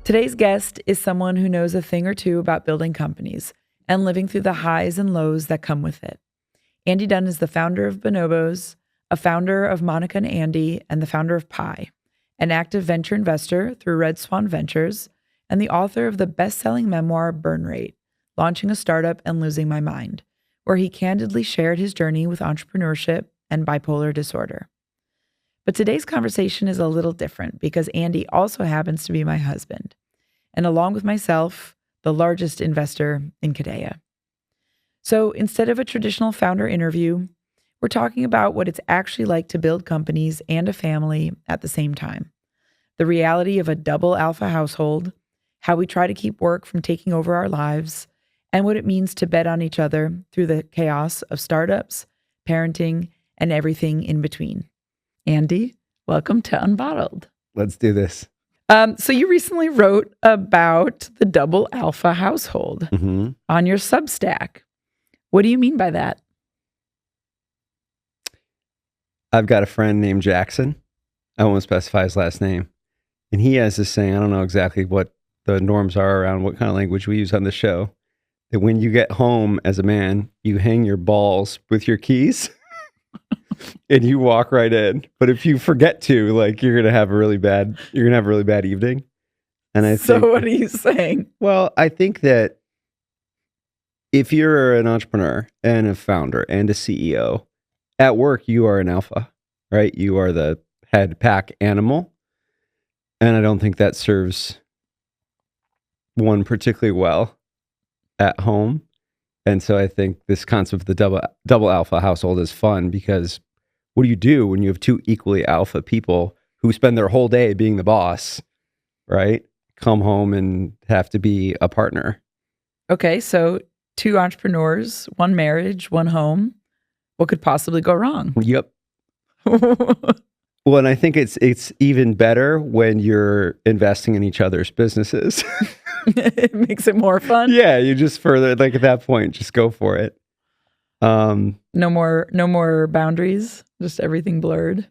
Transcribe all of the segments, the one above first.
Today's guest is someone who knows a thing or two about building companies and living through the highs and lows that come with it. Andy Dunn is the founder of Bonobos, a founder of Monica and Andy, and the founder of Pi, an active venture investor through Red Swan Ventures, and the author of the best-selling memoir Burn Rate, Launching a Startup and Losing My Mind, where he candidly shared his journey with entrepreneurship and bipolar disorder. But today's conversation is a little different because Andy also happens to be my husband, and along with myself, the largest investor in Kadeya. So instead of a traditional founder interview, we're talking about what it's actually like to build companies and a family at the same time. The reality of a double alpha household, how we try to keep work from taking over our lives, and what it means to bet on each other through the chaos of startups, parenting, and everything in between. Andy, welcome to Unbottled. Let's do this. So you recently wrote about the double alpha household on your Substack. What do you mean by that? I've got a friend named Jackson. I won't specify his last name. And he has this saying, I don't know exactly what the norms are around what kind of language we use on the show, that when you get home as a man, you hang your balls with your keys and you walk right in. But if you forget to, like, you're gonna have a really bad evening. And I think, what are you saying? Well, I think that if you're an entrepreneur and a founder and a CEO, at work you are an alpha, right? You are the head pack animal. And I don't think that serves one particularly well at home. And so I think this concept of the double alpha household is fun because what do you do when you have two equally alpha people who spend their whole day being the boss, right? Come home and have to be a partner. Okay, so two entrepreneurs, one marriage, one home. What could possibly go wrong? Yep. Well, and I think it's even better when you're investing in each other's businesses. It makes it more fun. Yeah, you just further, like, at that point, just go for it. No more boundaries, just everything blurred.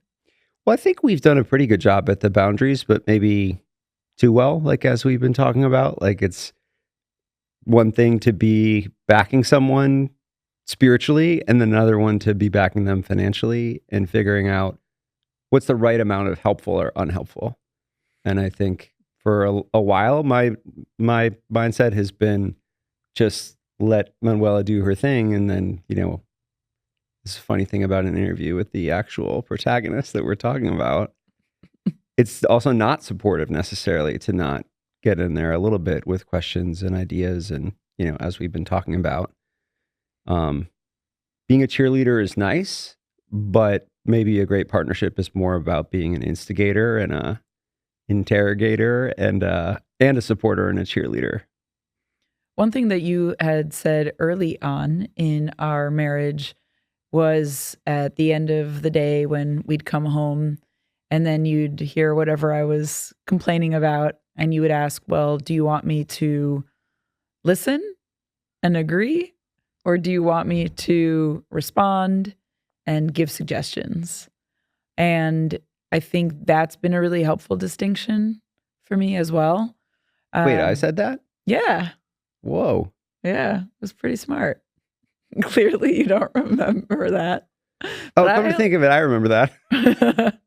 Well, I think we've done a pretty good job at the boundaries, but maybe too well, like, as we've been talking about. Like, it's one thing to be backing someone spiritually and then another one to be backing them financially and figuring out what's the right amount of helpful or unhelpful. And I think for a while, my mindset has been just let Manuela do her thing. And then, this funny thing about an interview with the actual protagonist that we're talking about, it's also not supportive necessarily to not get in there a little bit with questions and ideas. And, as we've been talking about, being a cheerleader is nice, but maybe a great partnership is more about being an instigator and a interrogator and a supporter and a cheerleader. One thing that you had said early on in our marriage was at the end of the day when we'd come home and then you'd hear whatever I was complaining about and you would ask, well, do you want me to listen and agree? Or do you want me to respond and give suggestions? And I think that's been a really helpful distinction for me as well. Wait, I said that? Yeah. Whoa. Yeah, it was pretty smart. Clearly you don't remember that. Oh, come to think of it, I remember that.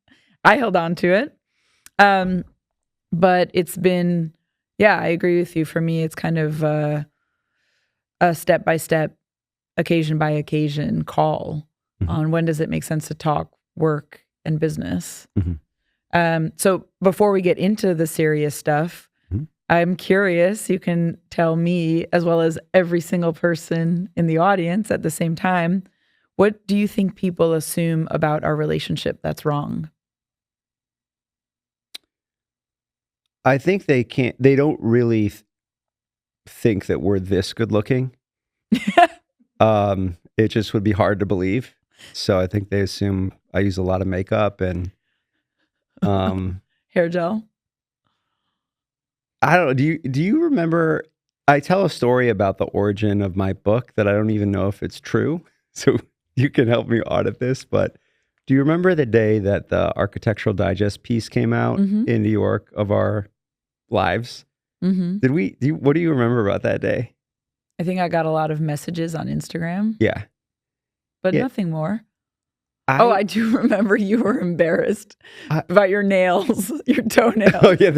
I held on to it. But it's been, I agree with you. For me, it's kind of a step-by-step, occasion-by-occasion call on when does it make sense to talk work and business. So before we get into the serious stuff, I'm curious, you can tell me as well as every single person in the audience at the same time, what do you think people assume about our relationship that's wrong? I think they don't really think that we're this good looking. It just would be hard to believe. So I think they assume I use a lot of makeup and hair gel. I don't know. Do you remember? I tell a story about the origin of my book that I don't even know if it's true. So you can help me audit this. But do you remember the day that the Architectural Digest piece came out in New York of our lives? Mm-hmm. What do you remember about that day? I think I got a lot of messages on Instagram, Yeah. but Yeah. nothing more. I do remember you were embarrassed about your nails, your toenails. Oh yeah,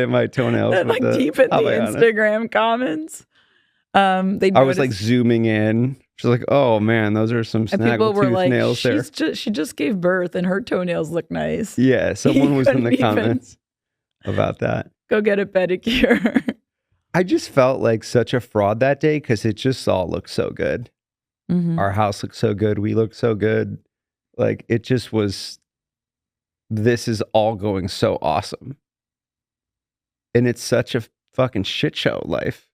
my toenails. That, like deep in the Instagram comments. I was like zooming in. She's like, "Oh man, those are some snaggletooth nails there." She just gave birth and her toenails look nice. Yeah, someone was in the comments about that. Go get a pedicure. I just felt like such a fraud that day because it just all looked so good. Mm-hmm. Our house looked so good. We looked so good. Like it just was. This is all going so awesome, and it's such a fucking shit show. Life,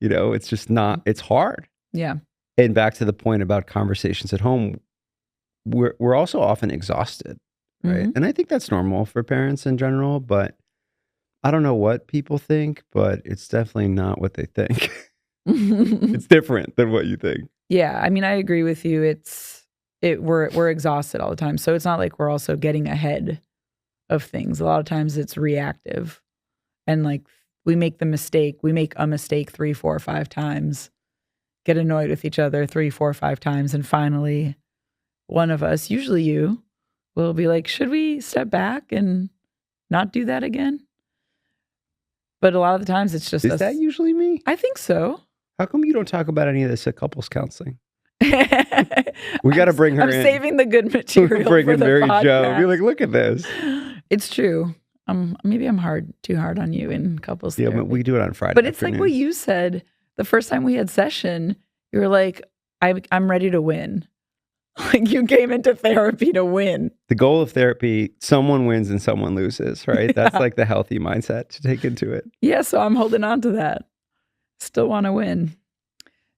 it's just not. It's hard. Yeah. And back to the point about conversations at home, we're also often exhausted, right? Mm-hmm. And I think that's normal for parents in general, but I don't know what people think, but it's definitely not what they think. It's different than what you think. Yeah, I mean, I agree with you. We're exhausted all the time, so it's not like we're also getting ahead of things. A lot of times it's reactive, and like we make a mistake 3, 4, 5 times. Get annoyed with each other 3, 4, 5 times. And finally, one of us, usually you, will be like, should we step back and not do that again? But a lot of the times it's just Is that usually me? I think so. How come you don't talk about any of this at couples counseling? We got to bring her in. I'm saving the good material bring for in the Mary podcast. Jo. Be like, look at this. It's true. Maybe I'm too hard on you in couples therapy. Yeah, but we do it on Friday. But it's like what you said the first time we had session. You were like, I'm ready to win. Like you came into therapy to win. The goal of therapy, someone wins and someone loses, right? Yeah. That's like the healthy mindset to take into it. Yeah, so I'm holding on to that. Still want to win.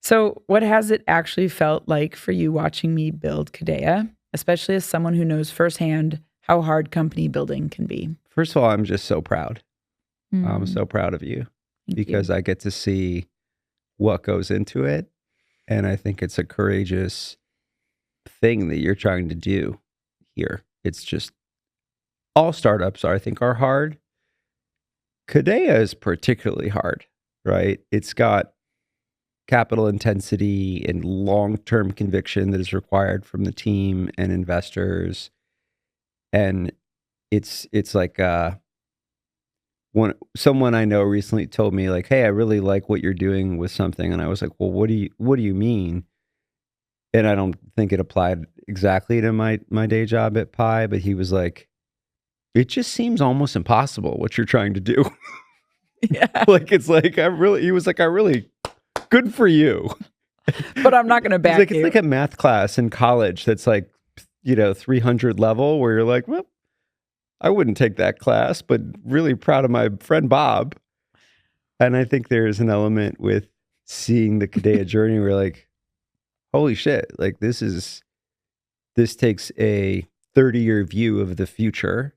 So what has it actually felt like for you watching me build Kadeya, especially as someone who knows firsthand how hard company building can be? First of all, I'm just so proud. I'm so proud of you because I get to see what goes into it. And I think it's a courageous thing that you're trying to do here. It's just all startups I think are hard. Kadeya is particularly hard, right? It's got capital intensity and long-term conviction that is required from the team and investors. And it's like someone I know recently told me like, hey, I really like what you're doing with something. And I was like, well, what do you mean? And I don't think it applied exactly to my day job at Pi, but he was like, it just seems almost impossible what you're trying to do. Yeah. Like, it's like, he was like, I really, good for you. But I'm not going to back like, you. It's like a math class in college that's like, 300 level where you're like, well, I wouldn't take that class, but really proud of my friend Bob. And I think there's an element with seeing the Kadeya journey where like, holy shit, like this takes a 30-year view of the future.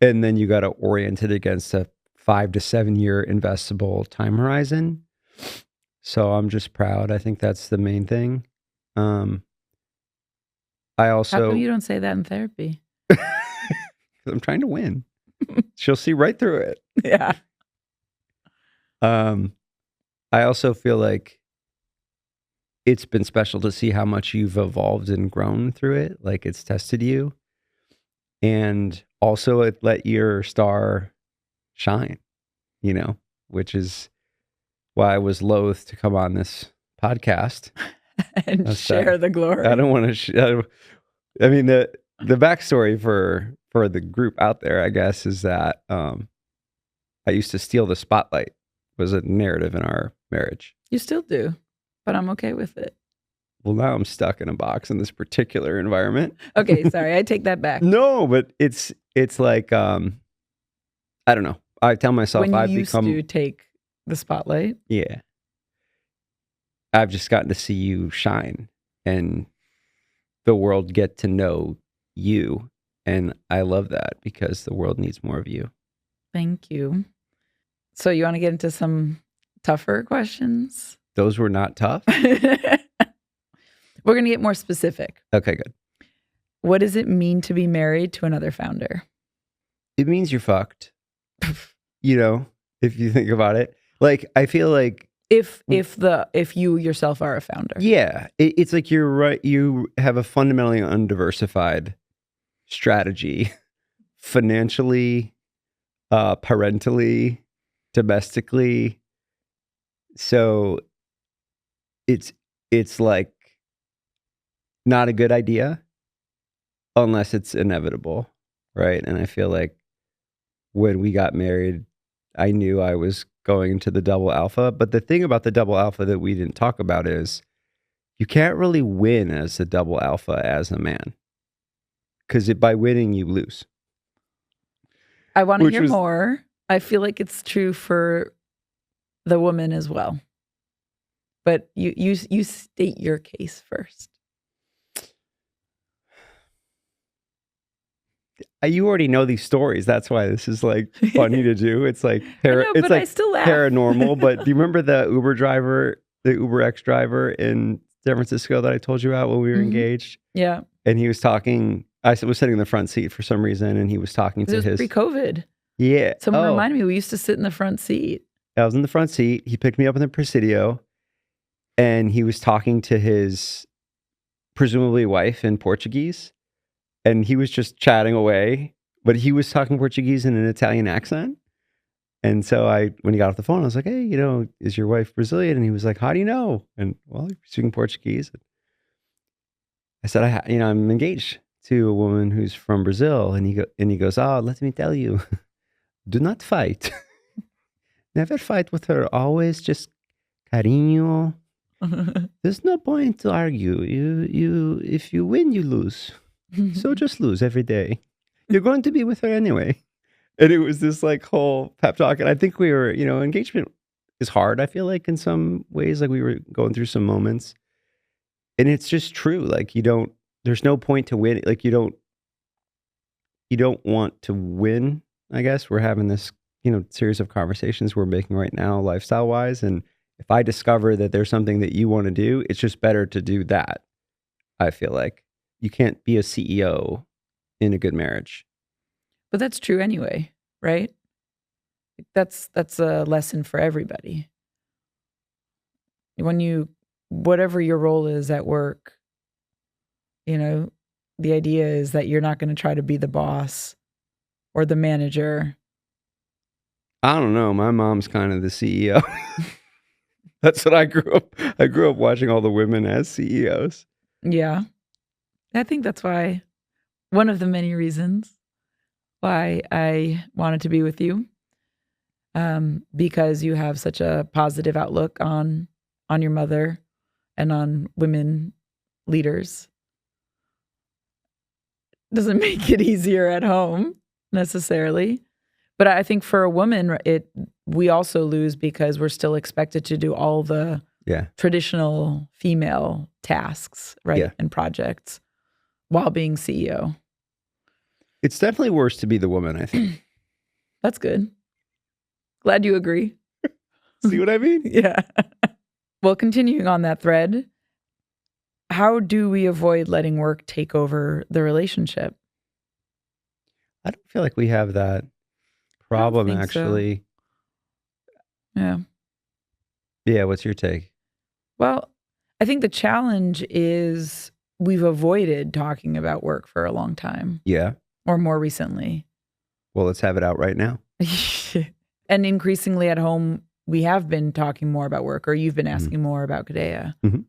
And then you got to orient it against a 5 to 7 year investable time horizon. So I'm just proud. I think that's the main thing. I also. How come you don't say that in therapy? I'm trying to win. She'll see right through it. Yeah. I also feel like it's been special to see how much you've evolved and grown through it. Like it's tested you. And also it let your star shine, which is why I was loath to come on this podcast. And share the glory. I don't want to. I mean, the backstory for the group out there, I guess, is that I used to steal the spotlight. Was a narrative in our marriage. You still do, but I'm okay with it. Well, now I'm stuck in a box in this particular environment. Okay, sorry, I take that back. No, but it's like I don't know. I tell myself when I've you become used to take the spotlight. Yeah. I've just gotten to see you shine and the world get to know you. And I love that because the world needs more of you. Thank you. So you want to get into some tougher questions? Those were not tough. We're going to get more specific. Okay, good. What does it mean to be married to another founder? It means you're fucked. if you think about it. Like, I feel like, If you yourself are a founder. yeah, it's like you're right. You have a fundamentally undiversified strategy, financially, parentally, domestically. So it's like not a good idea unless it's inevitable, right? And I feel like when we got married, I knew I was going into the double alpha. But the thing about the double alpha that we didn't talk about is you can't really win as a double alpha as a man, because by winning you lose. I want to hear more. I feel like it's true for the woman as well. But you state your case first. You already know these stories. That's why this is like funny to do. It's like it's like I still laugh. Paranormal. But do you remember the Uber X driver in San Francisco that I told you about when we were engaged? Yeah. And he was talking. I was sitting in the front seat for some reason, and he was talking to his pre-COVID. Yeah. Someone reminded me we used to sit in the front seat. I was in the front seat. He picked me up in the Presidio, and he was talking to his presumably wife in Portuguese. And he was just chatting away, but he was talking Portuguese in an Italian accent. And so when he got off the phone, I was like, hey, is your wife Brazilian? And he was like, how do you know? And well, you're speaking Portuguese. I said, I'm engaged to a woman who's from Brazil. And he goes, oh, let me tell you, do not fight. Never fight with her. Always just cariño. There's no point to argue. If you win, you lose. So just lose every day. You're going to be with her anyway. And it was this like whole pep talk. And I think we were, engagement is hard. I feel like in some ways, like we were going through some moments, and it's just true. Like there's no point to win. Like you don't want to win. I guess we're having this, series of conversations we're making right now, lifestyle wise. And if I discover that there's something that you want to do, it's just better to do that. I feel like. You can't be a CEO in a good marriage. But that's true anyway, right? That's a lesson for everybody. Whatever your role is at work, the idea is that you're not going to try to be the boss or the manager. I don't know. My mom's kind of the CEO. That's what I grew up. I grew up watching all the women as CEOs. Yeah. I think that's why, one of the many reasons why I wanted to be with you, because you have such a positive outlook on your mother and on women leaders. Doesn't make it easier at home necessarily, but I think for a woman, we also lose because we're still expected to do all the traditional female tasks, right, and projects. While being CEO. It's definitely worse to be the woman, I think. That's good. Glad you agree. See what I mean? Yeah. Well, continuing on that thread, how do we avoid letting work take over the relationship? I don't feel like we have that problem, actually. So. Yeah. Yeah, what's your take? Well, I think the challenge is we've avoided talking about work for a long time. Yeah. Or more recently. Well, let's have it out right now. And increasingly at home, we have been talking more about work, or you've been asking more about Kadeya. Mm-hmm.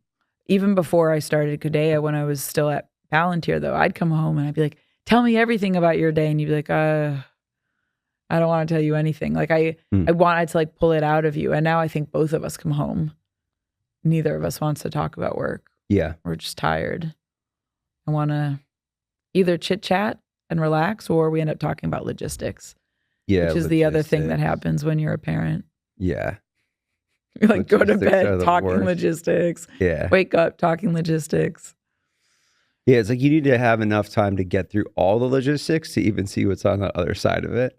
Even before I started Kadeya, when I was still at Palantir, though, I'd come home and I'd be like, tell me everything about your day. And you'd be like, I don't want to tell you anything. Like I wanted to like pull it out of you. And now I think both of us come home. Neither of us wants to talk about work. Yeah. We're just tired. I want to either chit chat and relax, or we end up talking about logistics. Yeah. Which is the other thing that happens when you're a parent. Yeah. You like go to bed talking logistics. Yeah. Wake up talking logistics. Yeah. It's like you need to have enough time to get through all the logistics to even see what's on the other side of it.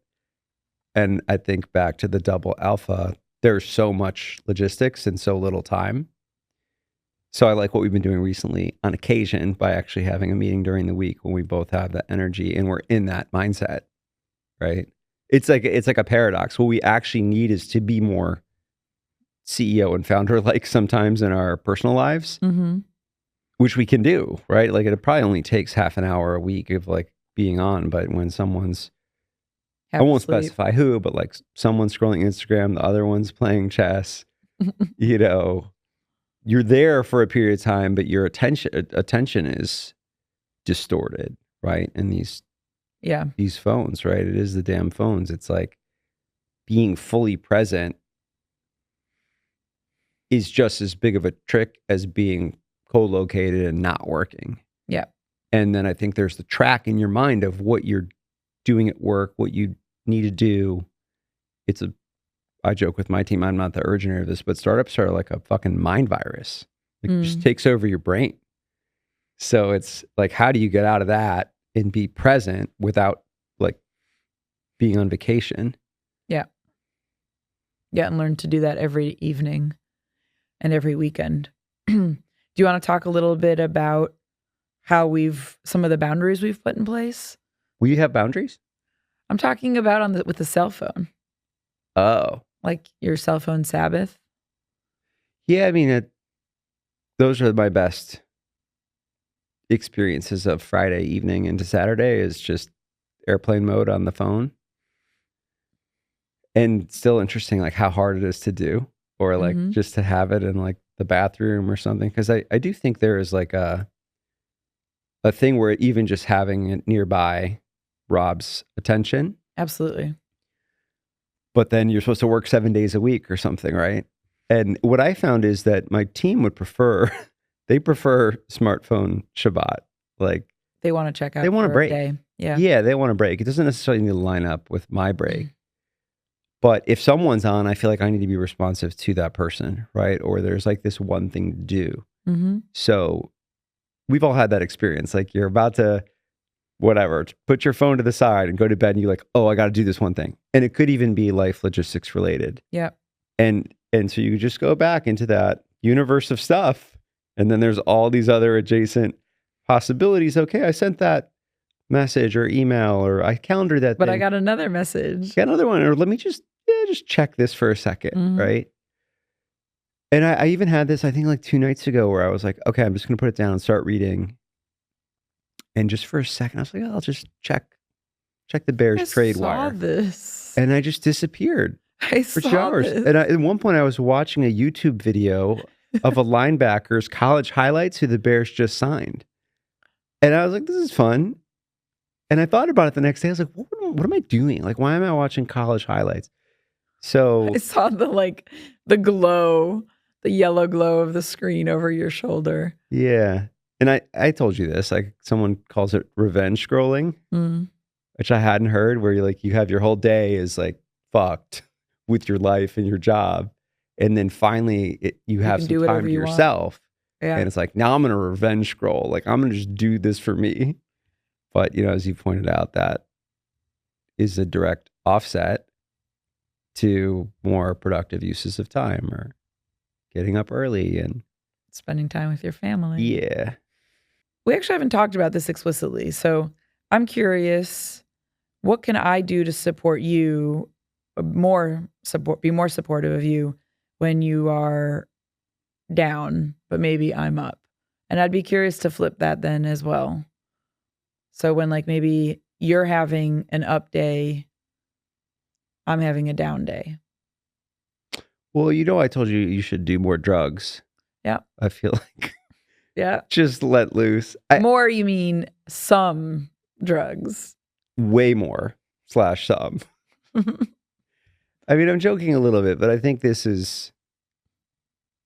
And I think back to the double alpha, there's so much logistics and so little time. So I like what we've been doing recently on occasion by actually having a meeting during the week when we both have that energy and we're in that mindset, right? it's like a paradox. What we actually need is to be more CEO and founder like sometimes in our personal lives, which we can do, right? Like it probably only takes half an hour a week of like being on, but when someone's, I won't specify who, but like someone's scrolling Instagram, the other one's playing chess, you know, you're there for a period of time, but your attention is distorted, right? And these phones, right? It is the damn phones. It's like being fully present is just as big of a trick as being co-located and not working. Yeah. And then I think there's the track in your mind of what you're doing at work, what you need to do. I joke with my team, I'm not the originator of this, but startups are like a fucking mind virus. It just takes over your brain. So it's like, how do you get out of that and be present without like being on vacation? Yeah. Yeah. And learn to do that every evening and every weekend. Do you want to talk a little bit about how some of the boundaries we've put in place? Will you have boundaries? I'm talking about with the cell phone. Oh. Like your cell phone Sabbath? Yeah, I mean, those are my best experiences of Friday evening into Saturday is just airplane mode on the phone. And still interesting, like how hard it is to do, or like just to have it in like the bathroom or something. Because I do think there is like a thing where even just having it nearby robs attention. Absolutely. But then you're supposed to work 7 days a week or something, right? And what I found is that my team would prefer, they prefer smartphone Shabbat. Like they want to check out. They want a break. Day. Yeah. Yeah, they want a break. It doesn't necessarily need to line up with my break. But if someone's on, I feel like I need to be responsive to that person, right? Or there's like this one thing to do. So we've all had that experience. Like you're about to, whatever, put your phone to the side and go to bed and you're like, oh, I got to do this one thing. And it could even be life logistics related. Yeah. And so you just go back into that universe of stuff. And then there's all these other adjacent possibilities. Okay, I sent that message or email or I calendared that but thing. I got another message. Got another one. Or let me just check this for a second, right? And I even had this, I think like 2 nights ago where I was like, okay, I'm just going to put it down and start reading. And just for a second, I was like, oh, I'll just check the Bears trade wire. This. And I just disappeared for 2 hours. This. And at one point I was watching a YouTube video of a linebacker's college highlights who the Bears just signed. And I was like, this is fun. And I thought about it the next day. I was like, what am I doing? Like, why am I watching college highlights? So I saw the glow, the yellow glow of the screen over your shoulder. Yeah. And I told you this, like someone calls it revenge scrolling, which I hadn't heard, where you have your whole day is like fucked with your life and your job. And then finally you have some time to yourself. Yeah. And it's like, now I'm going to revenge scroll. Like I'm going to just do this for me. But, as you pointed out, that is a direct offset to more productive uses of time or getting up early and spending time with your family. Yeah. We actually haven't talked about this explicitly. So I'm curious, what can I do to support you, be more supportive of you when you are down, but maybe I'm up? And I'd be curious to flip that then as well. So when like maybe you're having an up day, I'm having a down day. Well, I told you you should do more drugs. Yeah. I feel like. Yeah. Just let loose. More, you mean some drugs? Way more / some. I mean, I'm joking a little bit, but I think this is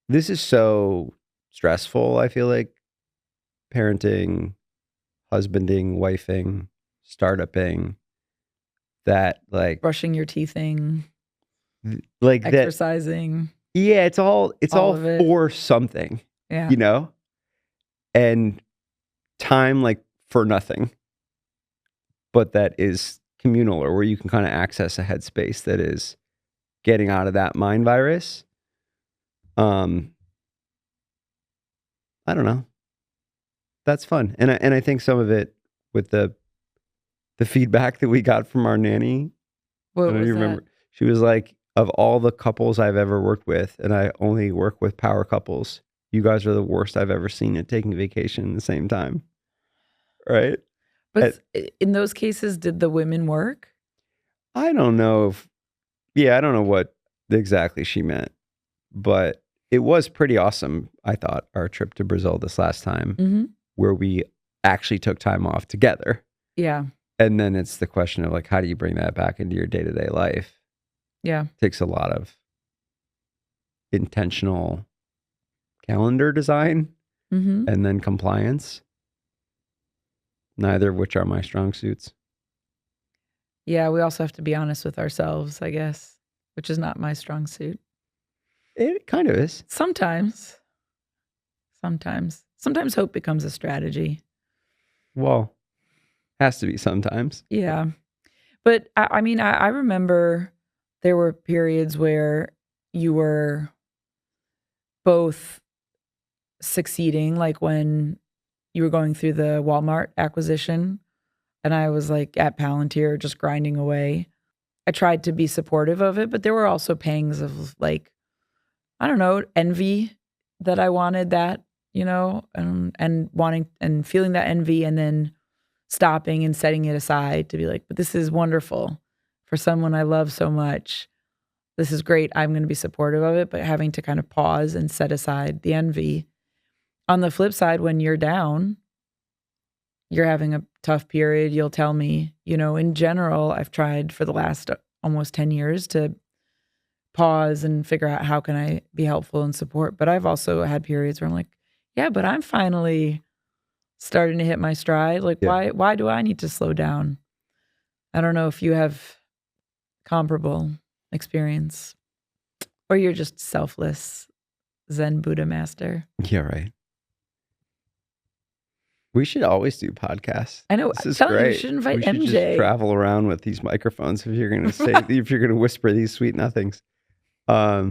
so stressful. I feel like parenting, husbanding, wifing, startuping, that like brushing your teething, like exercising. Yeah, it's all for something. Yeah. And time like for nothing. But that is communal, or where you can kind of access a headspace that is getting out of that mind virus. I don't know. That's fun. And I think some of it with the feedback that we got from our nanny I What don't was even that? remember. She was like, of all the couples I've ever worked with, and I only work with power couples, you guys are the worst I've ever seen at taking vacation at the same time. Right? But in those cases, did the women work? I don't know if, yeah, I don't know what exactly she meant, but it was pretty awesome, I thought, our trip to Brazil this last time, Mm-hmm. where we actually took time off together. Yeah. And then it's the question of like, how do you bring that back into your day-to-day life? Yeah. It takes a lot of intentional calendar design Mm-hmm. and then compliance, neither of which are my strong suits. Yeah. We also have to be honest with ourselves, I guess, which is not my strong suit. It kind of is. Sometimes hope becomes a strategy. Well, has to be sometimes. Yeah. But I mean, I remember there were periods where you were both succeeding, like when you were going through the Walmart acquisition and I was like at Palantir just grinding away. I tried to be supportive of it, but there were also pangs of like, I don't know, envy that I wanted that, and wanting and feeling that envy and then stopping and setting it aside to be like, but this is wonderful for someone I love so much. This is great. I'm going to be supportive of it, but having to kind of pause and set aside the envy. On the flip side, when you're down, you're having a tough period, you'll tell me, in general, I've tried for the last almost 10 years to pause and figure out how can I be helpful and support. But I've also had periods where I'm like, yeah, but I'm finally starting to hit my stride. Like, Yeah. why do I need to slow down? I don't know if you have comparable experience or you're just selfless Zen Buddha master. Yeah, right. We should always do podcasts. I know. This is Tell you, great. you should invite we should MJ. just travel around with these microphones if you're going to say, if you're going to whisper these sweet nothings. When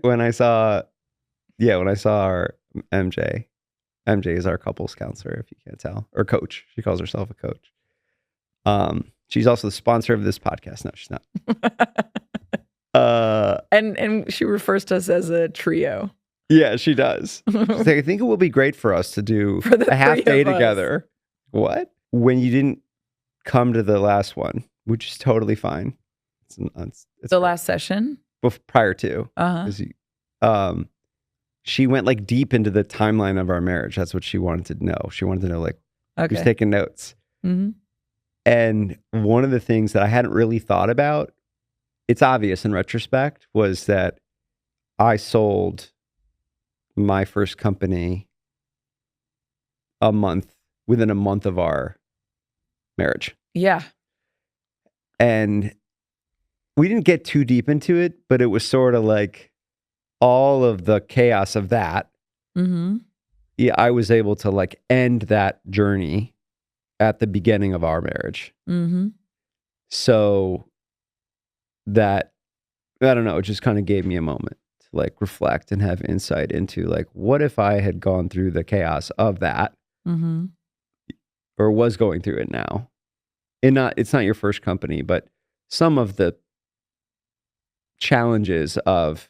I saw our MJ is our couples counselor, if you can't tell, or coach. She calls herself a coach. She's also the sponsor of this podcast. No, she's not. And she refers to us as a trio. Yeah, she does. She's like, I think it will be great for us to do a half day together. What? When you didn't come to the last one, which is totally fine. It's the last session? Prior to. She went like deep into the timeline of our marriage. That's what she wanted to know. She wanted to know like who's taking notes. Mm-hmm. And one of the things that I hadn't really thought about, it's obvious in retrospect, was that I sold my first company within a month of our marriage. Yeah. And we didn't get too deep into it, but it was sort of like all of the chaos of that. Mm-hmm. Yeah, I was able to like end that journey at the beginning of our marriage. Mm-hmm. So that, I don't know, it just kind of gave me a moment to like reflect and have insight into like, what if I had gone through the chaos of that, mm-hmm. or was going through it now? And it's not your first company, but some of the challenges of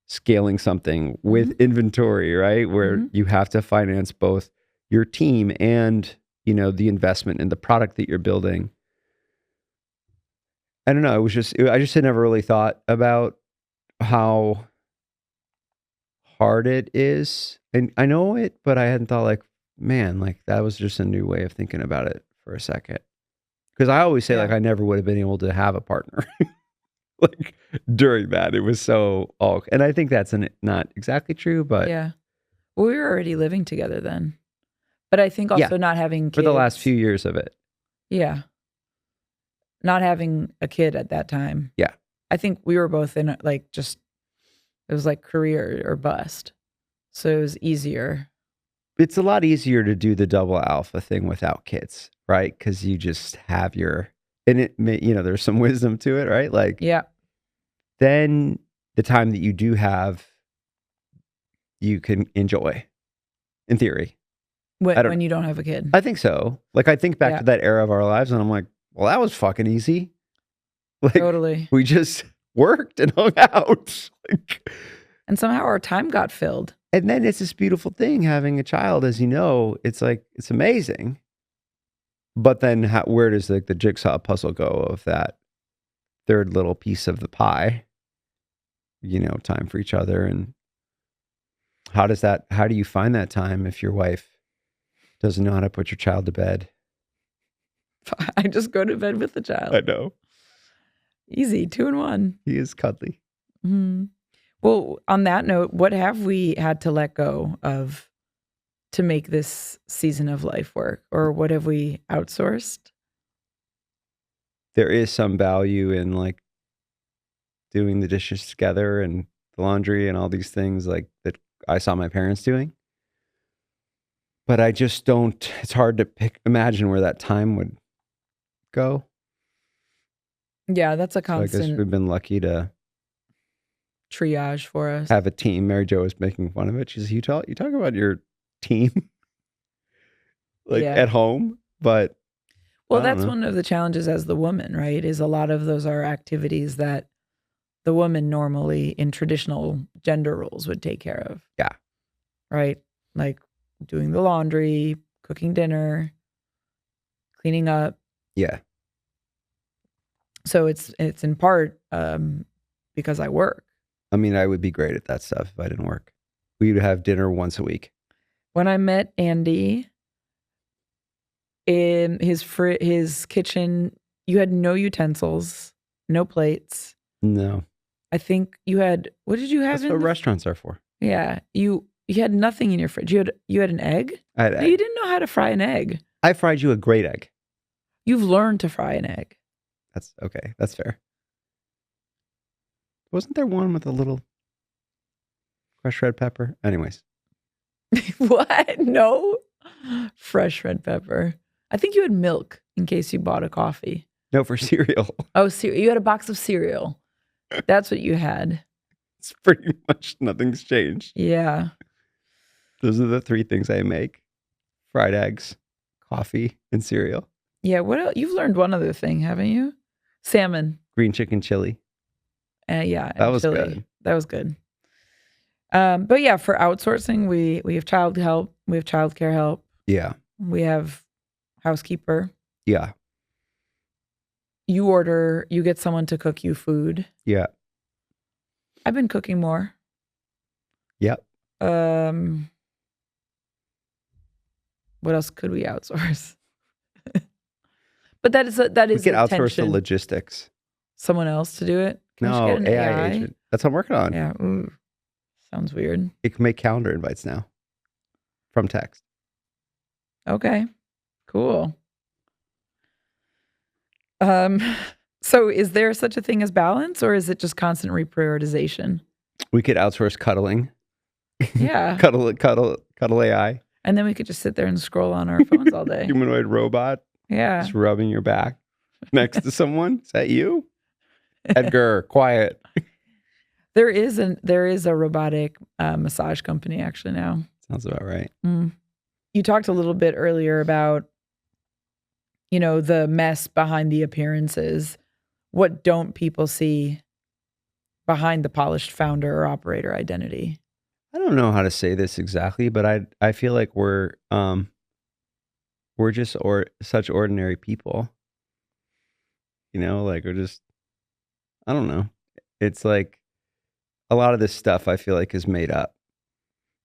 scaling something with Mm-hmm. inventory, right? Where Mm-hmm. you have to finance both your team and, the investment in the product that you're building. I don't know. I just had never really thought about how hard it is. And I know it, but I hadn't thought like, man, like that was just a new way of thinking about it for a second. Because I always say like, I never would have been able to have a partner like during that. It was so and I think that's not exactly true, but yeah. Well, we were already living together then. But I think also not having kids. For the last few years of it. Yeah. Not having a kid at that time. Yeah. I think we were both in like it was like career or bust. So it was easier. It's a lot easier to do the double alpha thing without kids, right? Because you just have and it may, there's some wisdom to it, right? Like, yeah. Then the time that you do have, you can enjoy, in theory. When you don't have a kid. I think so. Like, I think back to that era of our lives and I'm like, well, that was fucking easy. Like Totally. we just worked and hung out. Like, And somehow our time got filled. and then it's this beautiful thing having a child, as you know, it's like, it's amazing. But then where does like the jigsaw puzzle go of that third little piece of the pie? You know, time for each other. And how do you find that time if your wife doesn't know how to put your child to bed? I just go to bed with the child. I know. Easy, 2 in 1. He is cuddly. Mm-hmm. Well, on that note, what have we had to let go of to make this season of life work? Or what have we outsourced? There is some value in like doing the dishes together and the laundry and all these things like that I saw my parents doing. But I just don't, it's hard to imagine where that time would go. Yeah, that's a So I guess constant we've been lucky to triage for us. have a team. Mary Jo was making fun of it. She says, you talk about your team like Yeah. at home, but Well, I don't that's know. one of the challenges as the woman, right? Is a lot of those are activities that the woman normally in traditional gender roles would take care of. Yeah. Right? Like doing the laundry, cooking dinner, cleaning up. Yeah. So it's in part because I work. I mean, I would be great at that stuff if I didn't work. We would have dinner once a week. When I met Andy in his kitchen, you had no utensils, no plates. No. I think you had, what did you have That's in what the restaurants are for. Yeah, you had nothing in your fridge. You had an egg? I had No, egg. you didn't know how to fry an egg. I fried you a great egg. You've learned to fry an egg. That's okay. That's fair. Wasn't there one with a little crushed red pepper? Anyways. What? No? Fresh red pepper. I think you had milk in case you bought a coffee. No, for cereal. Oh, you had a box of cereal. That's what you had. It's pretty much nothing's changed. Yeah. Those are the 3 things I make. Fried eggs, coffee, and cereal. Yeah, what else? You've learned one other thing, haven't you? Salmon. Green chicken chili. Yeah. That was chili. good. That was good. But yeah, for outsourcing, we have child help. We have childcare help. Yeah. We have housekeeper. Yeah. You get someone to cook you food. Yeah. I've been cooking more. Yep. What else could we outsource? But that is We could outsource the tension. logistics. Someone else to do it. Can we just No, get an AI agent. That's what I'm working on. Yeah. Ooh. Sounds weird. It can make calendar invites now from text. Okay. Cool. So is there such a thing as balance, or is it just constant reprioritization? We could outsource cuddling. Yeah. cuddle AI. And then we could just sit there and scroll on our phones all day. Humanoid robot Yeah. just rubbing your back next to someone. Is that you? Edgar, quiet. There is a robotic massage company actually now. Sounds about right. You talked a little bit earlier about, the mess behind the appearances. What don't people see behind the polished founder or operator identity? I don't know how to say this exactly, but I feel like we're just such ordinary people. Like we're just, I don't know. It's like a lot of this stuff I feel like is made up.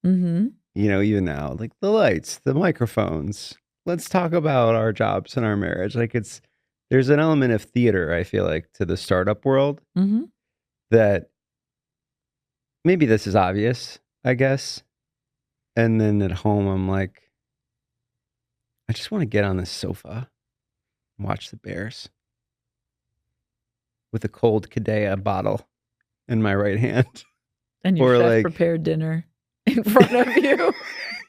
Mm-hmm. Even now, like the lights, the microphones. Let's talk about our jobs and our marriage. Like there's an element of theater, I feel like, to the startup world Mm-hmm. that maybe this is obvious, I guess. And then at home, I'm like, I just want to get on this sofa and watch the Bears with a cold Kadeya bottle in my right hand. And your Or chef like- prepared dinner in front of you.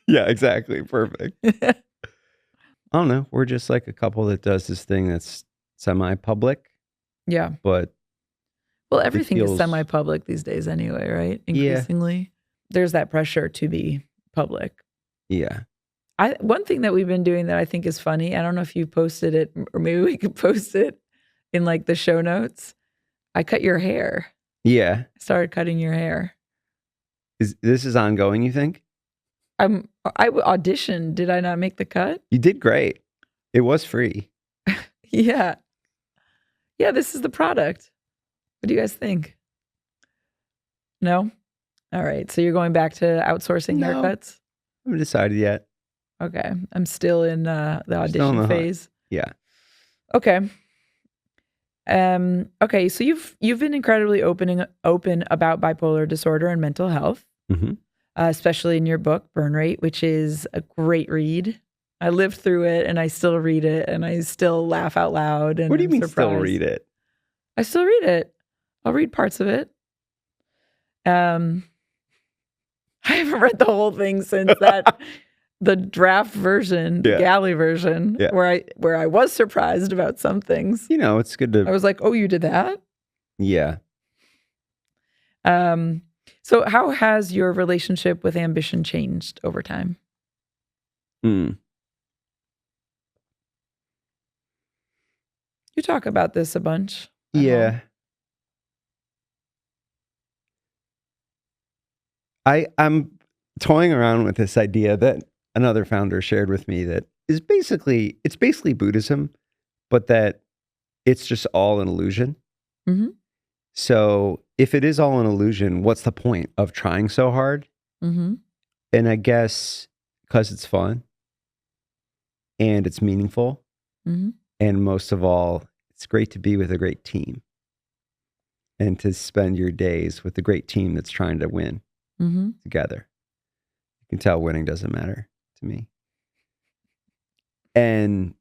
Yeah, exactly. Perfect. I don't know. We're just like a couple that does this thing that's semi-public, Yeah. but Well, everything is feels- semi-public these days anyway, right? Yeah. Increasingly. There's that pressure to be public. yeah. One thing that we've been doing that I think is funny, I don't know if you posted it or maybe we could post it in like the show notes, I cut your hair. Yeah. I started cutting your hair. This is ongoing, you think? I auditioned. Did I not make the cut? You did great. It was free. Yeah. Yeah, this is the product. What do you guys think? No? All right. So you're going back to outsourcing No. haircuts? I haven't decided yet. Okay. I'm still in the Still in audition the hunt. phase. Yeah. Okay. Okay, so you've been incredibly open about bipolar disorder and mental health, Mm-hmm. Especially in your book, Burn Rate, which is a great read. I lived through it and I still read it and I still laugh out loud. And What do you I'm mean surprised. still read it? I still read it. I'll read parts of it. I haven't read the whole thing since the draft version, the Yeah. galley version, Yeah. where I was surprised about some things. You know, it's good I to. was like, "Oh, you did that?" Yeah. So how has your relationship with ambition changed over time? Mm. You talk about this a bunch. Yeah. I'm toying around with this idea that another founder shared with me that is basically Buddhism, but that it's just all an illusion. Mhm. So if it is all an illusion, what's the point of trying so hard? Mm-hmm. And I guess because it's fun and it's meaningful, Mm-hmm. and most of all, it's great to be with a great team and to spend your days with a great team that's trying to win Mm-hmm. together. You can tell winning doesn't matter to me. And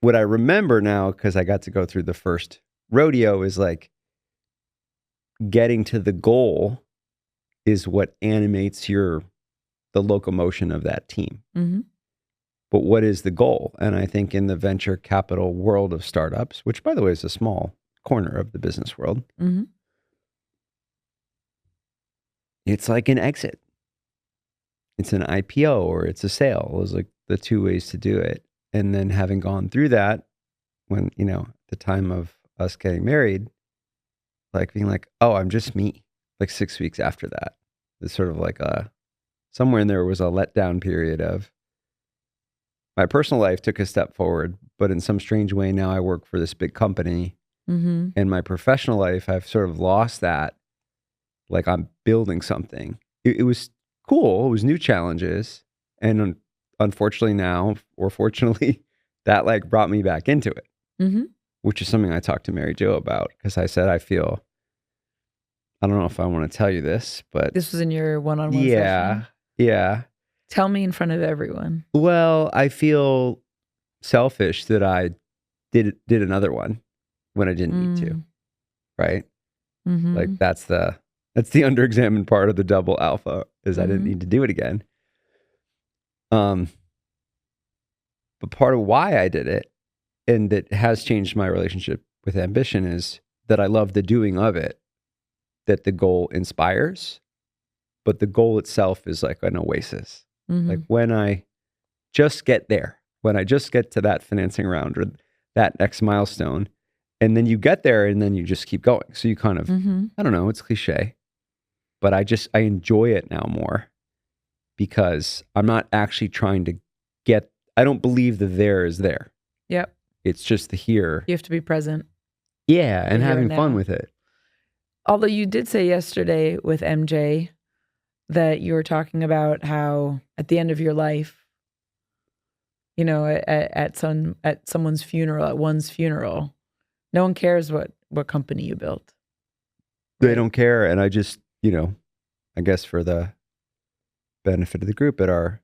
what I remember now, because I got to go through the first rodeo, is like getting to the goal is what animates the locomotion of that team. Mm-hmm. But what is the goal? And I think in the venture capital world of startups, which by the way is a small corner of the business world, Mm-hmm. it's like an exit. It's an IPO or it's a sale. Those like the two ways to do it. And then having gone through that, when, the time of us getting married, like being like, oh, I'm just me. Like 6 weeks after that, it's sort of like somewhere in there was a letdown period of my personal life took a step forward, but in some strange way, now I work for this big company. Mm-hmm. In my professional life, I've sort of lost that. Like I'm building something. It was cool. It was new challenges. And unfortunately now, or fortunately, that like brought me back into it, Mm-hmm. which is something I talked to Mary Jo about because I said, I don't know if I want to tell you this, but This was in your one-on-one yeah, session? yeah. Tell me in front of everyone. Well, I feel selfish that I did another one when I didn't need to, right? Mm-hmm. Like that's the underexamined part of the double alpha is I didn't need to do it again. But part of why I did it, and that has changed my relationship with ambition, is that I love the doing of it, that the goal inspires, but the goal itself is like an oasis. Mm-hmm. Like when I just get there, when I just get to that financing round or that next milestone, and then you get there and then you just keep going. So you kind of, Mm-hmm. I don't know, it's cliche, but I enjoy it now more because I'm not actually trying to I don't believe the there is there. Yep. It's just the here. You have to be present. Yeah. And here having and fun now. with it. Although you did say yesterday with MJ that you were talking about how at the end of your life, at someone's funeral, at one's funeral, no one cares what company you built. They don't care. And I just, I guess for the benefit of the group, at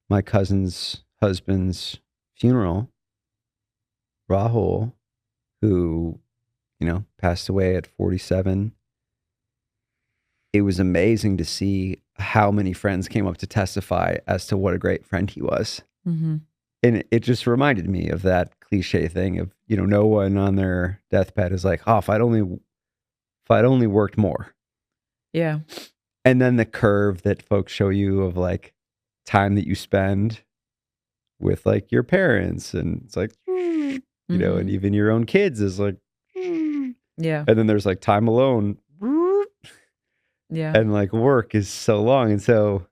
my cousin's husband's funeral, Rahul, who, passed away at 47. It was amazing to see how many friends came up to testify as to what a great friend he was. Mm-hmm. And it just reminded me of that cliche thing of, no one on their deathbed is like, oh, if I'd only worked more. Yeah. And then the curve that folks show you of like time that you spend with like your parents, and it's like, and even your own kids is like, Yeah. And then there's like time alone. Yeah. And like work is so long. And so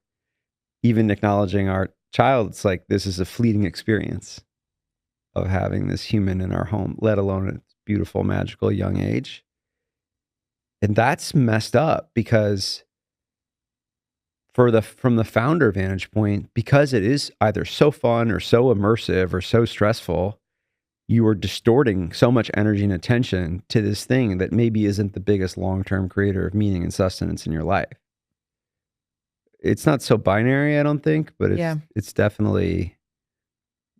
even acknowledging our child, it's like this is a fleeting experience of having this human in our home, let alone at its beautiful, magical young age. And that's messed up because from the founder vantage point, because it is either so fun or so immersive or so stressful, you are distorting so much energy and attention to this thing that maybe isn't the biggest long-term creator of meaning and sustenance in your life. It's not so binary, I don't think, but it's definitely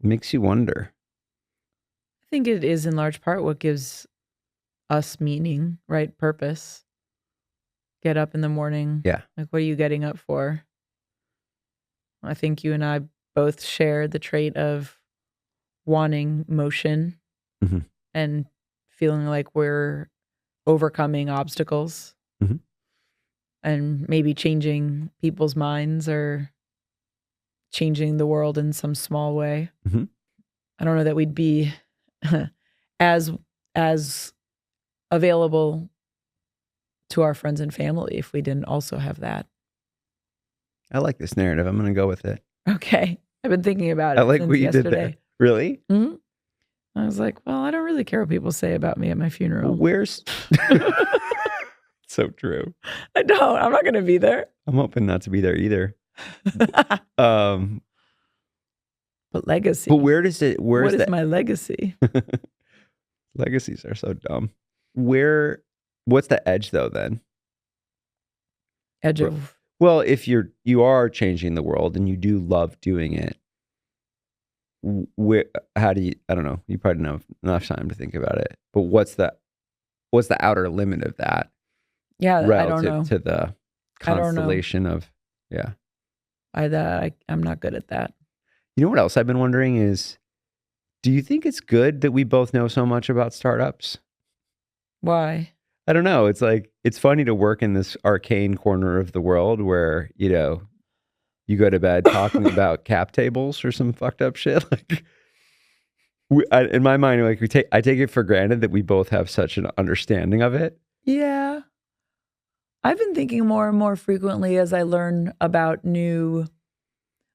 makes you wonder. I think it is in large part what gives us meaning, right? Purpose. Get up in the morning. Yeah. Like, what are you getting up for? I think you and I both share the trait of wanting motion and feeling like we're overcoming obstacles and maybe changing people's minds or changing the world in some small way. I don't know that we'd be as available to our friends and family if we didn't also have that. I like this narrative. I'm going to go with it. Okay. I've been thinking about it I like since what you yesterday. did there. Really? Mm-hmm. I was like, well, I don't really care what people say about me at my funeral. Well, where's... So true. I don't. I'm not going to be there. I'm hoping not to be there either. But legacy. But where does it... What is my legacy? Legacies are so dumb. What's the edge though then? Edge of... Well, if you are changing the world and you do love doing it, how do you, I don't know, you probably don't have enough time to think about it, but what's the outer limit of that? Yeah, I don't know. Relative to the constellation of, yeah. I'm not good at that. You know what else I've been wondering is, do you think it's good that we both know so much about startups? Why? I don't know. It's like, it's funny to work in this arcane corner of the world where, you know, you go to bed talking about cap tables or some fucked up shit. Like, in my mind, like I take it for granted that we both have such an understanding of it. Yeah. I've been thinking more and more frequently as I learn about new,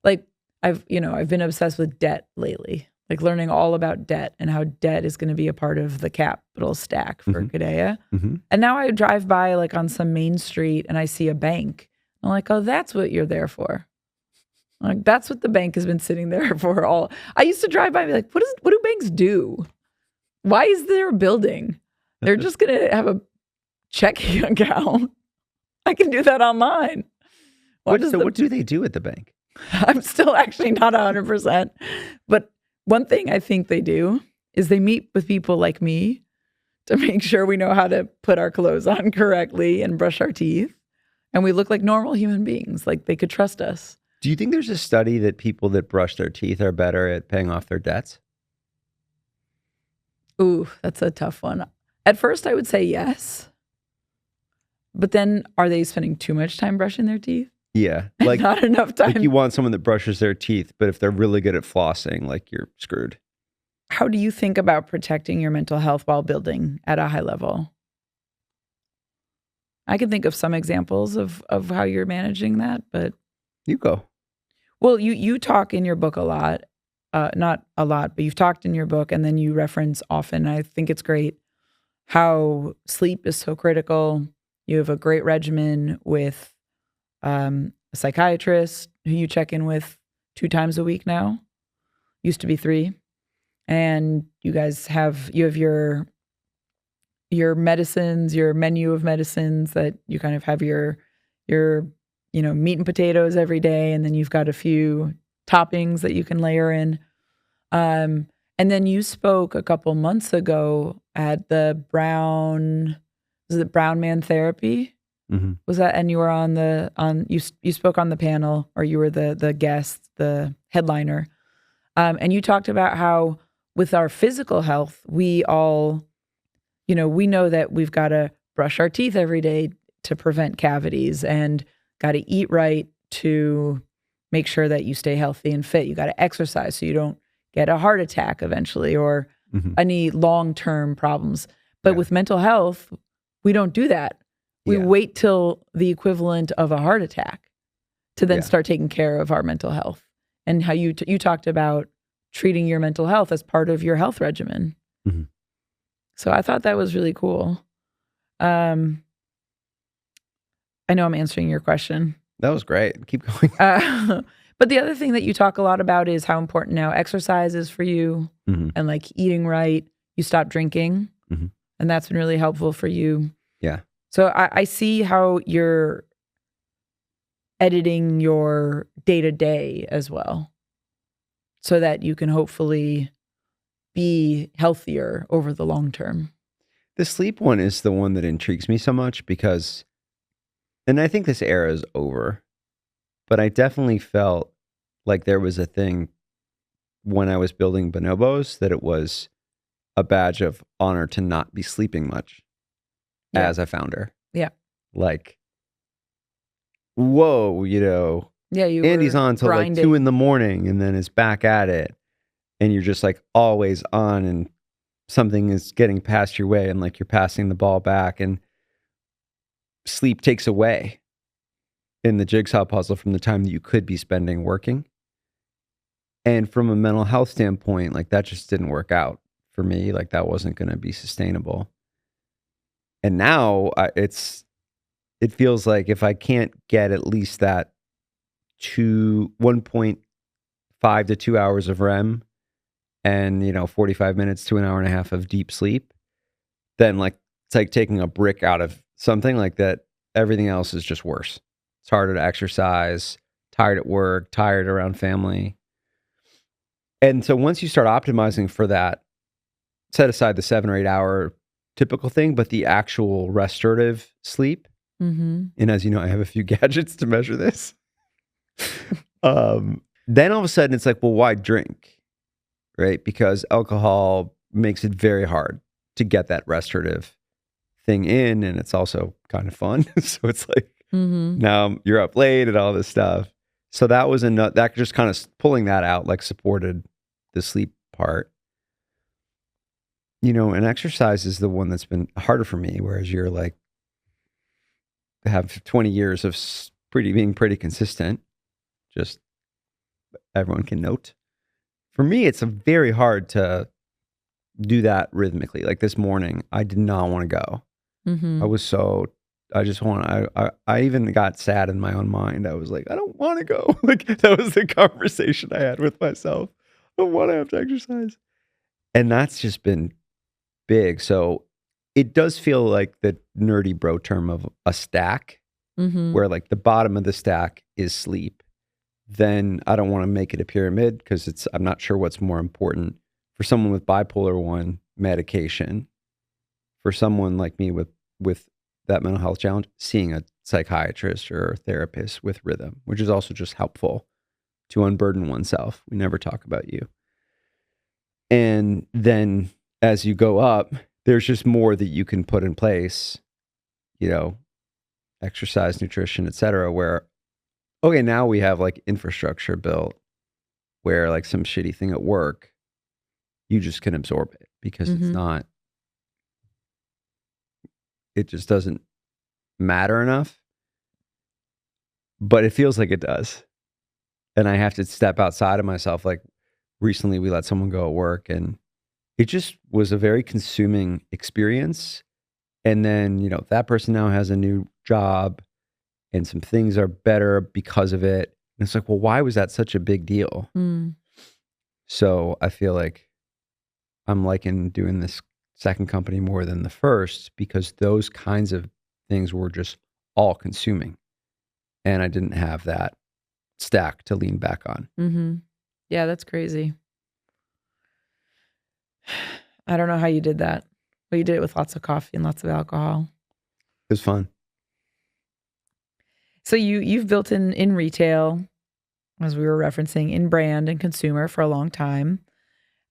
like I've been obsessed with debt lately, like learning all about debt and how debt is going to be a part of the capital stack for Kadeya. And now I drive by like on some main street and I see a bank. I'm like, oh, that's what you're there for. Like, that's what the bank has been sitting there for all. I used to drive by and be like, what do banks do? Why is there a building? They're just going to have a checking account. I can do that online. What do they do at the bank? I'm still actually not 100%. But one thing I think they do is they meet with people like me to make sure we know how to put our clothes on correctly and brush our teeth. And we look like normal human beings, like they could trust us. Do you think there's a study that people that brush their teeth are better at paying off their debts? Ooh, that's a tough one. At first, I would say yes. But then are they spending too much time brushing their teeth? Yeah. Like not enough time. Like you want someone that brushes their teeth, but if they're really good at flossing, like you're screwed. How do you think about protecting your mental health while building at a high level? I can think of some examples of how you're managing that, but... You go. Well, you talk in your book a lot, not a lot, but you've talked in your book and then you reference often, I think it's great, how sleep is so critical. You have a great regimen with a psychiatrist who you check in with 2 times a week now. Used to be 3. And you guys have your medicines, your menu of medicines that you kind of have your meat and potatoes every day. And then you've got a few toppings that you can layer in. And then you spoke a couple months ago at the Brown Man Therapy? Was that, and you were you spoke on the panel, or you were the guest, the headliner. And you talked about how with our physical health, we all, we know that we've got to brush our teeth every day to prevent cavities and got to eat right to make sure that you stay healthy and fit. You got to exercise so you don't get a heart attack eventually or any long-term problems. But Yeah. with mental health, we don't do that. We Yeah. wait till the equivalent of a heart attack to then Yeah. start taking care of our mental health. And how you talked about treating your mental health as part of your health regimen. Mhm. So I thought that was really cool. I know I'm answering your question. That was great. Keep going. But the other thing that you talk a lot about is how important now exercise is for you Mhm. and like eating right. You stopped drinking, Mhm. and that's been really helpful for you. Yeah. So I see how you're editing your day to day as well, so that you can hopefully be healthier over the long term. The sleep one is the one that intrigues me so much because, and I think this era is over, but I definitely felt like there was a thing when I was building Bonobos that it was a badge of honor to not be sleeping much Yeah. as a founder. Yeah. Like, whoa, Yeah, you Andy's were on till like 2 grinding. a.m. and then is back at it. And you're just like always on and something is getting past your way and like you're passing the ball back and sleep takes away in the jigsaw puzzle from the time that you could be spending working. And from a mental health standpoint, like that just didn't work out for me. Like that wasn't going to be sustainable. And now it feels like if I can't get at least that 1.5 to 2 hours of REM and 45 minutes to an hour and a half of deep sleep, then like it's like taking a brick out of something like that. Everything else is just worse. It's harder to exercise, tired at work, tired around family. And so once you start optimizing for that, set aside the 7 or 8 hour typical thing, but the actual restorative sleep. Mm-hmm. And as you know, I have a few gadgets to measure this. Then all of a sudden it's like, well, why drink? Right? Because alcohol makes it very hard to get that restorative thing in. And it's also kind of fun. So it's like, now you're up late and all this stuff. So that was that just kind of pulling that out, like supported the sleep part. And exercise is the one that's been harder for me, whereas you're like, have 20 years of being pretty consistent. Just everyone can note. For me, it's very hard to do that rhythmically. Like this morning, I did not want to go. Mm-hmm. I even got sad in my own mind. I was like, I don't want to go. Like that was the conversation I had with myself. I don't want to have to exercise. And that's just been big. So it does feel like the nerdy bro term of a stack, where like the bottom of the stack is sleep. Then I don't want to make it a pyramid because I'm not sure what's more important. For someone with bipolar 1, medication. For someone like me with that mental health challenge, seeing a psychiatrist or a therapist with rhythm, which is also just helpful to unburden oneself. We never talk about you. And then as you go up, there's just more that you can put in place, exercise, nutrition, etc. where, okay, now we have like infrastructure built where like some shitty thing at work, you just can absorb it because it just doesn't matter enough, but it feels like it does. And I have to step outside of myself. Like recently we let someone go at work and it just was a very consuming experience. And then, that person now has a new job and some things are better because of it. And it's like, well, why was that such a big deal? So I feel like I'm liking doing this second company more than the first because those kinds of things were just all consuming. And I didn't have that stack to lean back on. Yeah, that's crazy. I don't know how you did that, but you did it with lots of coffee and lots of alcohol. It was fun. So you've built in retail, as we were referencing, in brand and consumer for a long time.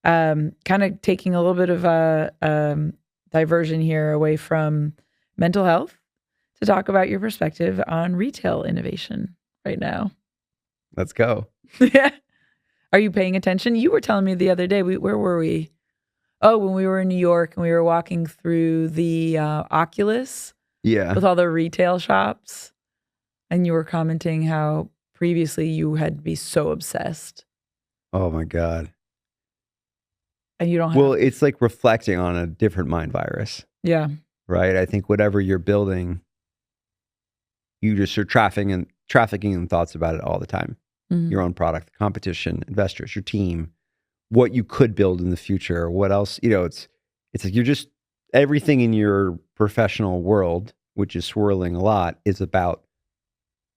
Kind of taking a little bit of a diversion here away from mental health to talk about your perspective on retail innovation right now. Let's go. Yeah. Are you paying attention? You were telling me the other day, where were we? Oh, when we were in New York and we were walking through the Oculus Yeah. with all the retail shops, and you were commenting how previously you had to be so obsessed, Oh my God. and you don't have. Well, it's like reflecting on a different mind virus, Yeah. right? I think whatever you're building, you just are trafficking in thoughts about it all the time. Mhm. Your own product, the competition, investors, your team, what you could build in the future, what else, it's like you're just everything in your professional world, which is swirling a lot, is about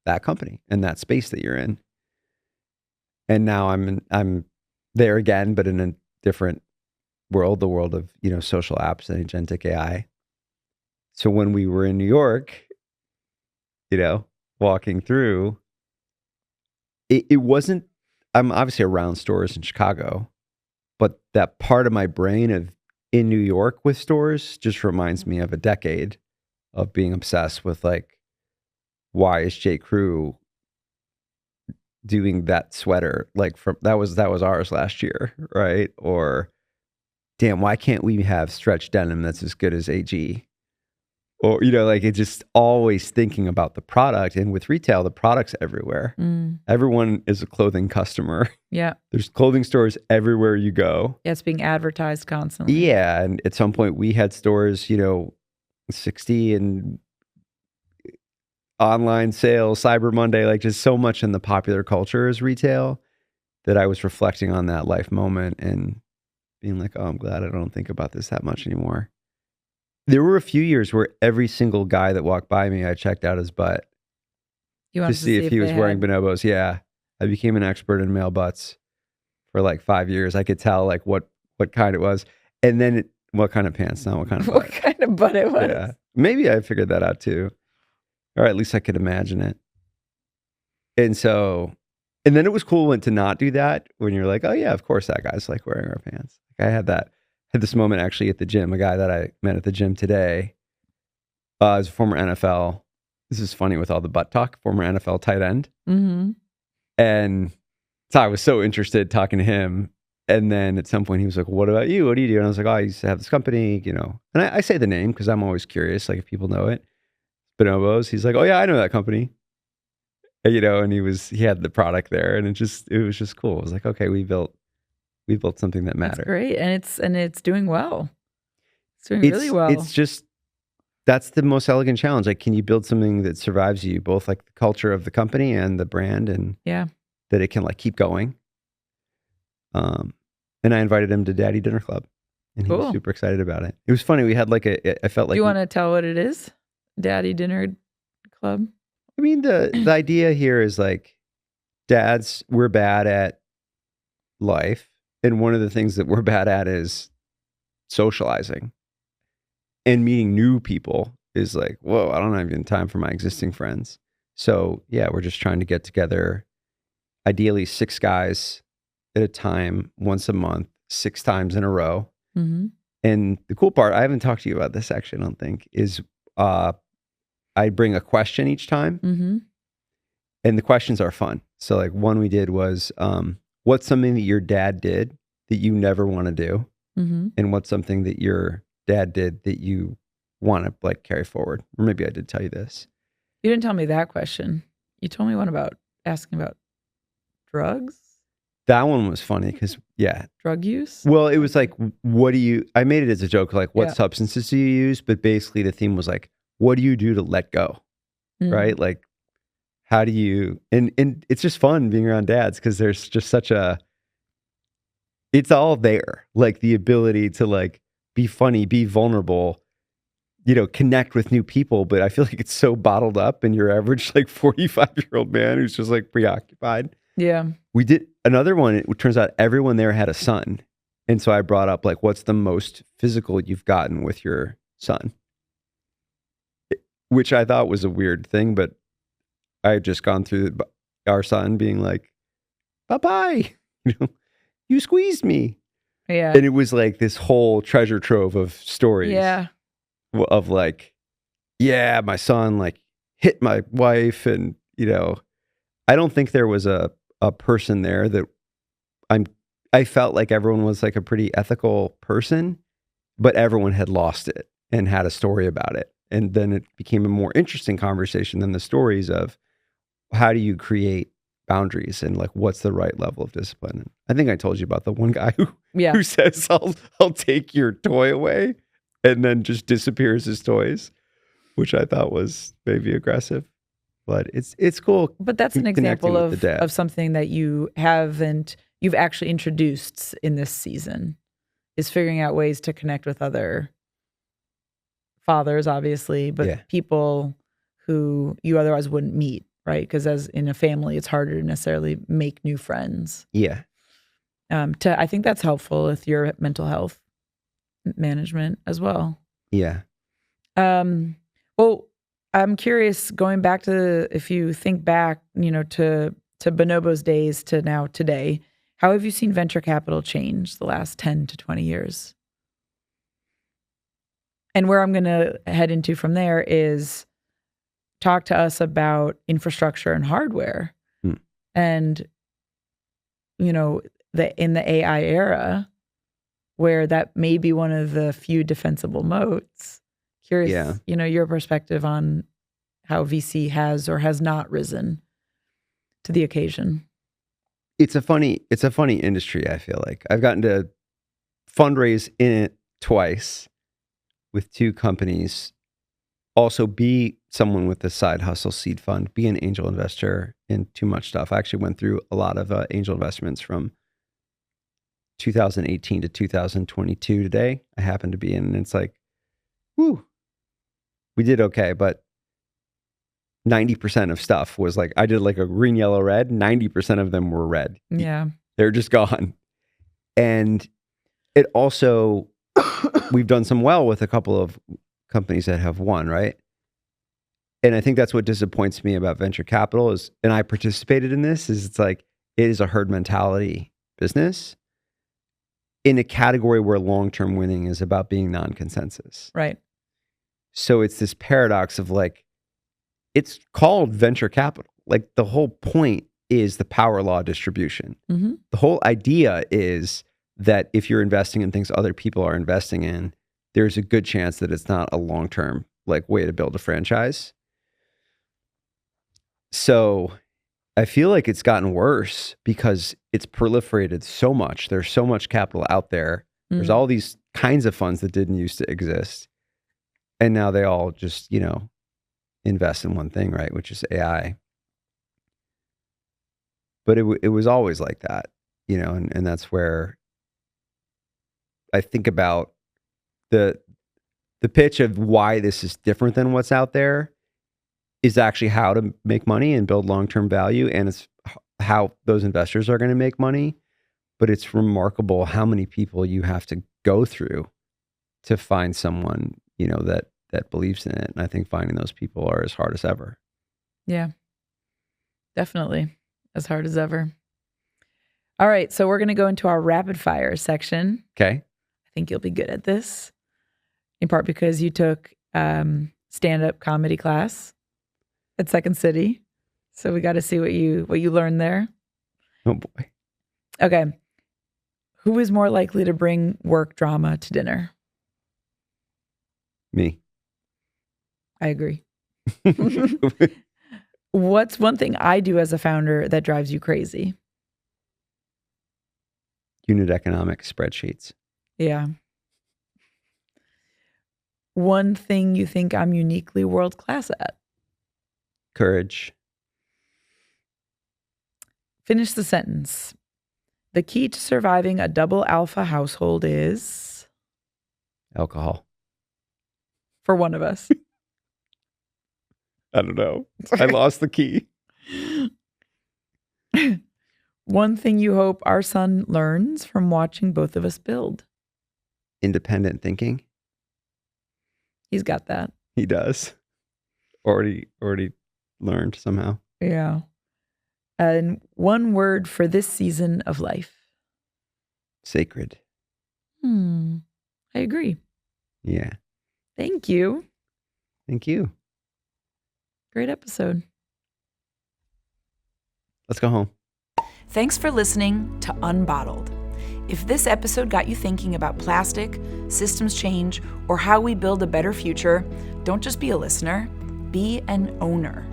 that company and that space that you're in. And now I'm there again, but in a different world, the world of, social apps and agentic AI. So when we were in New York, walking through, it wasn't, I'm obviously around stores in Chicago, but that part of my brain of in New York with stores just reminds me of a decade of being obsessed with like, why is J. Crew doing that sweater? Like that was ours last year, right? Or damn, why can't we have stretch denim that's as good as AG? Or, like it's just always thinking about the product. And with retail, the product's everywhere. Everyone is a clothing customer. Yeah. There's clothing stores everywhere you go. Yeah, it's being advertised constantly. Yeah. And at some point we had stores, 60 and online sales, Cyber Monday, like just so much in the popular culture is retail that I was reflecting on that life moment and being like, oh, I'm glad I don't think about this that much anymore. There were a few years where every single guy that walked by me, I checked out his butt You to wanted see if he was wearing bonobos. Yeah. I became an expert in male butts for like 5 years. I could tell like what kind it was. And then what kind of pants, not what kind of butt. What kind of butt it was. Yeah. Maybe I figured that out too. Or at least I could imagine it. And then it was cool to not do that when you're like, oh yeah, of course that guy's like wearing our pants. Like I had this moment actually at the gym. A guy that I met at the gym today is a former NFL. This is funny with all the butt talk, former NFL tight end. Mm-hmm. And so I was so interested talking to him. And then at some point he was like, what about you? What do you do? And I was like, oh, I used to have this company, And I say the name because I'm always curious, like if people know it. Bonobos. He's like, oh yeah, I know that company. And he had the product there, and it was just cool. It was like, okay, we built something that mattered. That's great, and it's doing well. It's doing really well. It's just that's the most elegant challenge. Like, can you build something that survives you, both like the culture of the company and the brand, and that it can like keep going. And I invited him to Daddy Dinner Club, and he was super excited about it. It was funny. We had I felt like. Do you want to tell what it is? Daddy Dinner Club. I mean, the idea here is like, dads, we're bad at life. And one of the things that we're bad at is socializing. And meeting new people is like, whoa, I don't have even time for my existing friends. So yeah, we're just trying to get together, ideally 6 guys at a time, once a month, 6 times in a row. Mm-hmm. And the cool part, I haven't talked to you about this actually, I don't think, is I bring a question each time. Mm-hmm. And the questions are fun. So like one we did was, what's something that your dad did that you never want to do? Mm-hmm. And what's something that your dad did that you want to like carry forward? Or maybe I did tell you this. You didn't tell me that question. You told me one about asking about drugs. That one was funny because, drug use? Well, it was like, I made it as a joke, like, what substances do you use? But basically the theme was like, what do you do to let go? Right? Like, how do you, and it's just fun being around dads because there's just it's all there. Like the ability to like be funny, be vulnerable, connect with new people. But I feel like it's so bottled up in your average like 45-year-old man who's just like preoccupied. Yeah. We did another one. It turns out everyone there had a son. And so I brought up like, what's the most physical you've gotten with your son? Which I thought was a weird thing, but I had just gone through our son being like, bye-bye, you squeezed me. Yeah. And it was like this whole treasure trove of stories. Yeah. Of like, yeah, my son like hit my wife. And, I don't think there was a person there that I felt like everyone was like a pretty ethical person, but everyone had lost it and had a story about it. And then it became a more interesting conversation than the stories of how do you create boundaries and like what's the right level of discipline. And I think I told you about the one guy who says I'll take your toy away and then just disappears his toys, which I thought was maybe aggressive. But it's cool. But that's an example of something that you've actually introduced in this season, is figuring out ways to connect with other fathers, obviously, but people who you otherwise wouldn't meet, right? Because as in a family, it's harder to necessarily make new friends. Yeah. I think that's helpful with your mental health management as well. Yeah. Well, I'm curious, going back to, if you think back, to Bonobos days to now today, how have you seen venture capital change the last 10 to 20 years? And where I'm going to head into from there is talk to us about infrastructure and hardware. And, in the AI era, where that may be one of the few defensible moats. Curious, your perspective on how VC has or has not risen to the occasion. It's a funny industry, I feel like. I've gotten to fundraise in it twice with two companies, also be someone with a side hustle seed fund, be an angel investor in too much stuff. I actually went through a lot of angel investments from 2018 to 2022 today. I happen to be in, and it's like, whoo, we did okay, but 90% of stuff was like, I did like a green, yellow, red. 90% of them were red. Yeah. They're just gone. And it also, we've done some well with a couple of companies that have won, right? And I think that's what disappoints me about venture capital is, and I participated in this, is it's like, it is a herd mentality business in a category where long-term winning is about being non-consensus. Right. So it's this paradox of like, it's called venture capital. Like the whole point is the power law distribution. Mm-hmm. The whole idea is that if you're investing in things other people are investing in, there's a good chance that it's not a long-term like way to build a franchise. So I feel like it's gotten worse because it's proliferated so much. There's so much capital out there. There's all these kinds of funds that didn't used to exist. And now they all just, invest in one thing, right? Which is AI. But it was always like that, and that's where I think about the pitch of why this is different than what's out there is actually how to make money and build long-term value. And it's how those investors are going to make money. But it's remarkable how many people you have to go through to find someone, that believes in it. And I think finding those people are as hard as ever. Yeah, definitely as hard as ever. All right. So we're going to go into our rapid fire section. Okay. I think you'll be good at this, in part because you took stand-up comedy class at Second City. So we got to see what you learned there. Oh boy. Okay. Who is more likely to bring work drama to dinner? Me. I agree. What's one thing I do as a founder that drives you crazy? Unit economics spreadsheets. Yeah. One thing you think I'm uniquely world-class at? Courage. Finish the sentence. The key to surviving a double alpha household is? Alcohol. For one of us. I don't know. I lost the key. One thing you hope our son learns from watching both of us build? Independent thinking. He's got that. He does. Already learned somehow. Yeah. And one word for this season of life? Sacred. I agree. Yeah. Thank you. Thank you. Great episode. Let's go home. Thanks for listening to Unbottled. If this episode got you thinking about plastic, systems change, or how we build a better future, don't just be a listener, be an owner.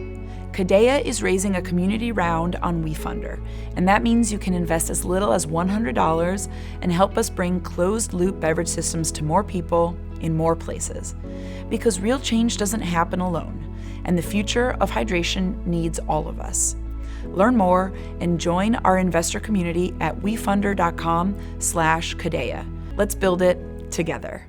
Kadeya is raising a community round on WeFunder, and that means you can invest as little as $100 and help us bring closed-loop beverage systems to more people in more places. Because real change doesn't happen alone, and the future of hydration needs all of us. Learn more and join our investor community at wefunder.com/Kadeya. Let's build it together.